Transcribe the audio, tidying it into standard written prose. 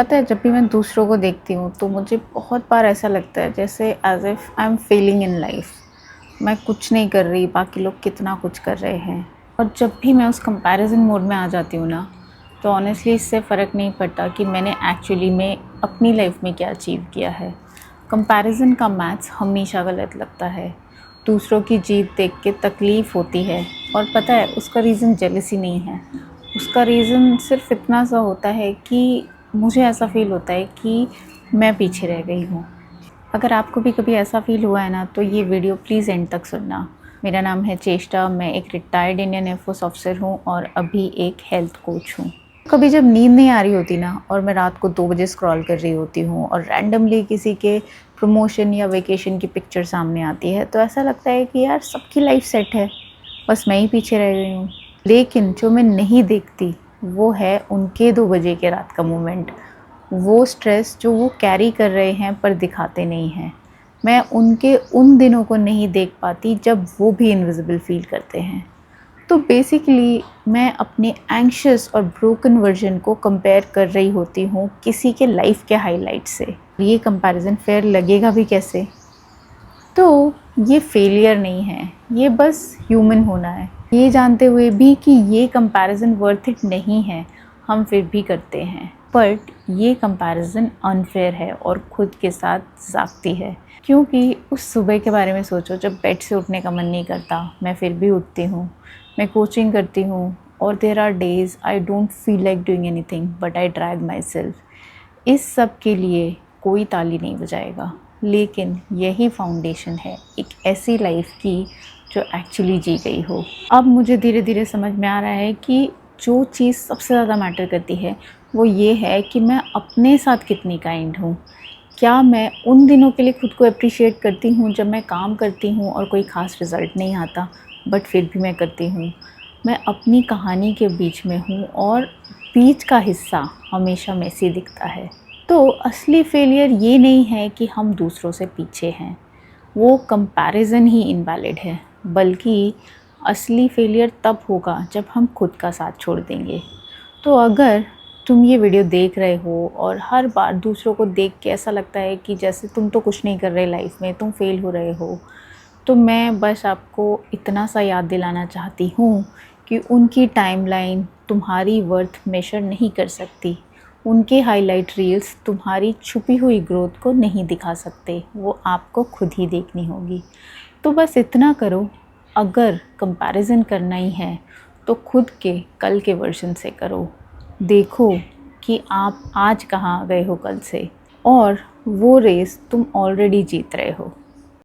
पता है, जब भी मैं दूसरों को देखती हूँ तो मुझे बहुत बार ऐसा लगता है जैसे as if I am Fehling in life. मैं कुछ नहीं कर रही, बाकी लोग कितना कुछ कर रहे हैं। और जब भी मैं उस कंपैरिज़न मोड में आ जाती हूँ ना, तो ऑनेस्टली इससे फ़र्क नहीं पड़ता कि मैंने एक्चुअली में अपनी लाइफ में क्या अचीव किया है। कंपैरिज़न का मैथ्स हमेशा गलत लगता है। दूसरों की जीत देख के तकलीफ़ होती है, और पता है उसका रीज़न जेलसी नहीं है। उसका रीज़न सिर्फ़ इतना सा होता है कि मुझे ऐसा फ़ील होता है कि मैं पीछे रह गई हूँ। अगर आपको भी कभी ऐसा फ़ील हुआ है ना, तो ये वीडियो प्लीज़ एंड तक सुनना। मेरा नाम है चेष्टा, मैं एक रिटायर्ड इंडियन एयरफोर्स ऑफिसर हूँ और अभी एक हेल्थ कोच हूँ। कभी जब नींद नहीं आ रही होती ना, और मैं रात को 2 बजे स्क्रॉल कर रही होती हूँ और रैंडमली किसी के प्रमोशन या वेकेशन की पिक्चर सामने आती है, तो ऐसा लगता है कि यार सबकी लाइफ सेट है, बस मैं ही पीछे रह गई हूँ। लेकिन जो मैं नहीं देखती वो है उनके 2 बजे के रात का मोमेंट, वो स्ट्रेस जो वो कैरी कर रहे हैं पर दिखाते नहीं हैं। मैं उनके उन दिनों को नहीं देख पाती जब वो भी इनविजिबल फील करते हैं। तो बेसिकली मैं अपने एंग्शियस और ब्रोकन वर्जन को कंपेयर कर रही होती हूँ किसी के लाइफ के हाईलाइट से। ये कंपैरिजन फेयर लगेगा भी कैसे? तो ये फेलियर नहीं है, ये बस ह्यूमन होना है। ये जानते हुए भी कि ये कंपैरिजन वर्थ इट नहीं है, हम फिर भी करते हैं। बट ये कंपैरिजन अनफेयर है और खुद के साथ ज़्यादती है। क्योंकि उस सुबह के बारे में सोचो जब बेड से उठने का मन नहीं करता, मैं फिर भी उठती हूँ। मैं कोचिंग करती हूँ और there are days I don't feel like doing anything but I drag myself. इस सब के लिए कोई ताली नहीं बजाएगा, लेकिन यही फाउंडेशन है एक ऐसी लाइफ की जो एक्चुअली जी गई हो। अब मुझे धीरे धीरे समझ में आ रहा है कि जो चीज़ सबसे ज़्यादा मैटर करती है वो ये है कि मैं अपने साथ कितनी काइंड हूँ। क्या मैं उन दिनों के लिए खुद को अप्रिशिएट करती हूँ जब मैं काम करती हूँ और कोई ख़ास रिज़ल्ट नहीं आता, बट फिर भी मैं करती हूँ। मैं अपनी कहानी के बीच में हूँ और बीच का हिस्सा हमेशा मेसी दिखता है। तो असली फेलियर ये नहीं है कि हम दूसरों से पीछे हैं, वो कंपैरिजन ही इनवैलिड है, बल्कि असली फेलियर तब होगा जब हम खुद का साथ छोड़ देंगे। तो अगर तुम ये वीडियो देख रहे हो और हर बार दूसरों को देख के ऐसा लगता है कि जैसे तुम तो कुछ नहीं कर रहे लाइफ में, तुम फेल हो रहे हो, तो मैं बस आपको इतना सा याद दिलाना चाहती हूँ कि उनकी टाइमलाइन तुम्हारी वर्थ मेजर नहीं कर सकती। उनके हाईलाइट रील्स तुम्हारी छुपी हुई ग्रोथ को नहीं दिखा सकते, वो आपको खुद ही देखनी होगी। तो बस इतना करो, अगर कंपैरिजन करना ही है तो खुद के कल के वर्जन से करो। देखो कि आप आज कहाँ गए हो कल से, और वो रेस तुम ऑलरेडी जीत रहे हो।